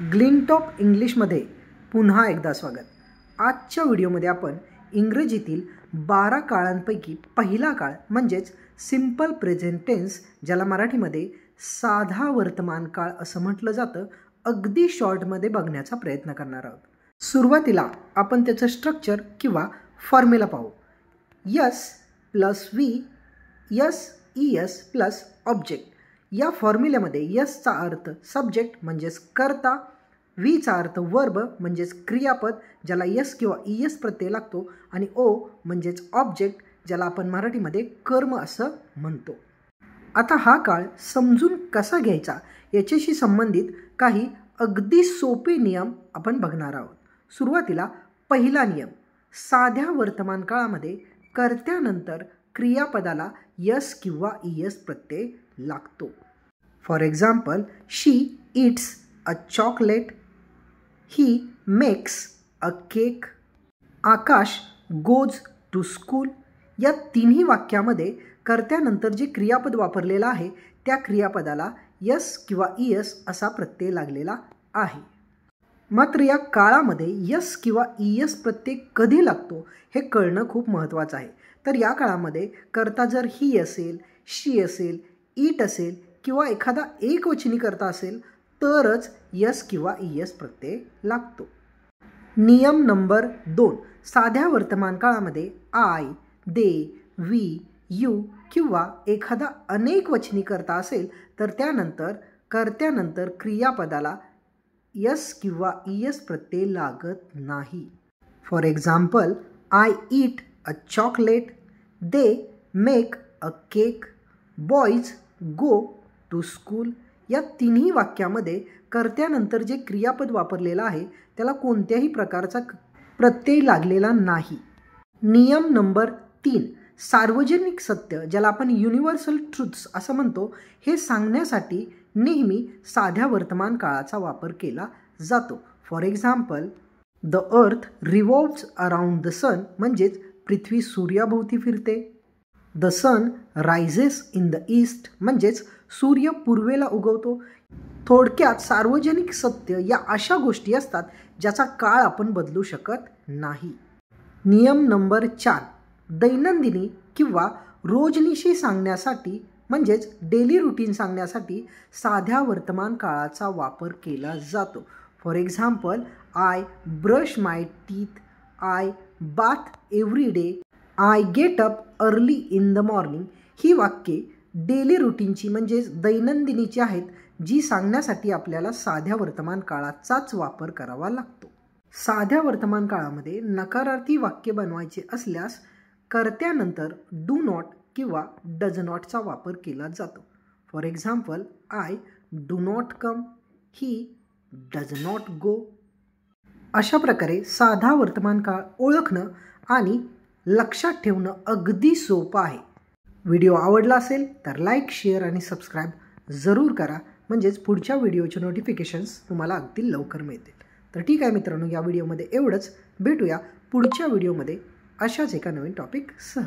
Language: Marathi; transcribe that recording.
ग्लिंटॉप इंग्लिशमध्ये पुन्हा एकदा स्वागत. आजच्या व्हिडिओमध्ये आपण इंग्रजीतील 12 काळांपैकी पहिला काळ म्हणजेच सिंपल प्रेझेंट टेन्स, ज्याला मराठीमध्ये साधा वर्तमान काळ असं म्हटलं जातं, अगदी शॉर्टमध्ये बघण्याचा प्रयत्न करणार आहोत. सुरुवातीला आपण त्याचं स्ट्रक्चर किंवा फॉर्म्युला पाहू. Yes plus V S ES plus object. या फॉर्म्युल्यामध्ये यसचा अर्थ सब्जेक्ट म्हणजेच कर्ता, व्हीचा अर्थ वर्ब म्हणजेच क्रियापद ज्याला यस किंवा ES प्रत्यय लागतो, आणि ओ म्हणजेच ऑब्जेक्ट ज्याला आपण मराठीमध्ये कर्म असं म्हणतो. आता हा काळ समजून कसा घ्यायचा याच्याशी संबंधित काही अगदी सोपे नियम आपण बघणार आहोत. सुरुवातीला पहिला नियम, साध्या वर्तमान काळामध्ये कर्त्यानंतर क्रियापदाला यस किंवा ES प्रत्यय लागतो. For example, she eats a chocolate, he makes a cake, Akash goes to school. या तिन्ही वाक्यामध्ये कर्त्यानंतर जे क्रियापद वापरलेलं आहे त्या क्रियापदाला यस किंवा ES असा प्रत्यय लागलेला आहे. मात्र या काळामध्ये यस किंवा ES प्रत्यय कधी लागतो हे कळणं खूप महत्त्वाचं आहे. तर या काळामध्ये कर्ता जर ही असेल, शी असेल, इट असेल किंवा एखादा एकवचनी कर्ता असेल तरच यस किंवा ES प्रत्यय लागतो. नियम नंबर 2, साध्या वर्तमान काळामध्ये आय, दे, वी, यू किंवा एखादा अनेकवचनी कर्ता असेल तर कर्त्यानंतर क्रियापदाला यस किंवा ES प्रत्यय लागत नाही. For example, I eat a chocolate, they make a cake, boys go to school. या तिन्ही वाक्यामध्ये कर्त्यानंतर जे क्रियापद वापरलेलं आहे त्याला कोणत्याही प्रकारचा प्रत्यय लागलेला नाही. नियम नंबर 3, सार्वजनिक सत्य ज्याला आपण युनिव्हर्सल ट्रुथ्स असं म्हणतो, हे सांगण्यासाठी नेहमी साध्या वर्तमान काळाचा वापर केला जातो. For example, the earth revolves around the sun म्हणजेच पृथ्वी सूर्याभोवती फिरते. The sun rises in the east म्हणजेच सूर्य पूर्वेला उगवतो. थोडक्यात सार्वजनिक सत्य या अशा गोष्टी असतात ज्याचा काळ आपण बदलू शकत नाही. नियम नंबर 4, दैनंदिनी किंवा रोजनिशी सांगण्यासाठी म्हणजेच डेली रुटीन सांगण्यासाठी साध्या वर्तमान काळाचा वापर केला जातो. For example, I brush my teeth, I bath every day, I get up early in the morning. ही वाक्ये डेली रुटीनची म्हणजेच दैनंदिनीची आहेत, जी सांगण्यासाठी आपल्याला साध्या वर्तमान काळाचाच वापर करावा लागतो. साध्या वर्तमान काळामध्ये नकारार्थी वाक्य बनवायचे असल्यास कर्त्यानंतर डू नॉट किंवा डज नॉटचा वापर केला जातो. For example, I do not come, he does not go. अशा प्रकारे साधा वर्तमान काळ ओळखणं आणि लक्षात ठेवणं अगदी सोपं आहे. व्हिडिओ आवडला असेल तर लाईक, शेअर आणि सबस्क्राईब जरूर करा, म्हणजेच पुढच्या व्हिडिओचे नोटिफिकेशन्स तुम्हाला अगदी लवकर मिळतील. तर ठीक आहे मित्रांनो, या व्हिडिओमध्ये एवढंच. भेटूया पुढच्या व्हिडिओमध्ये अशाच एका नवीन टॉपिकसह.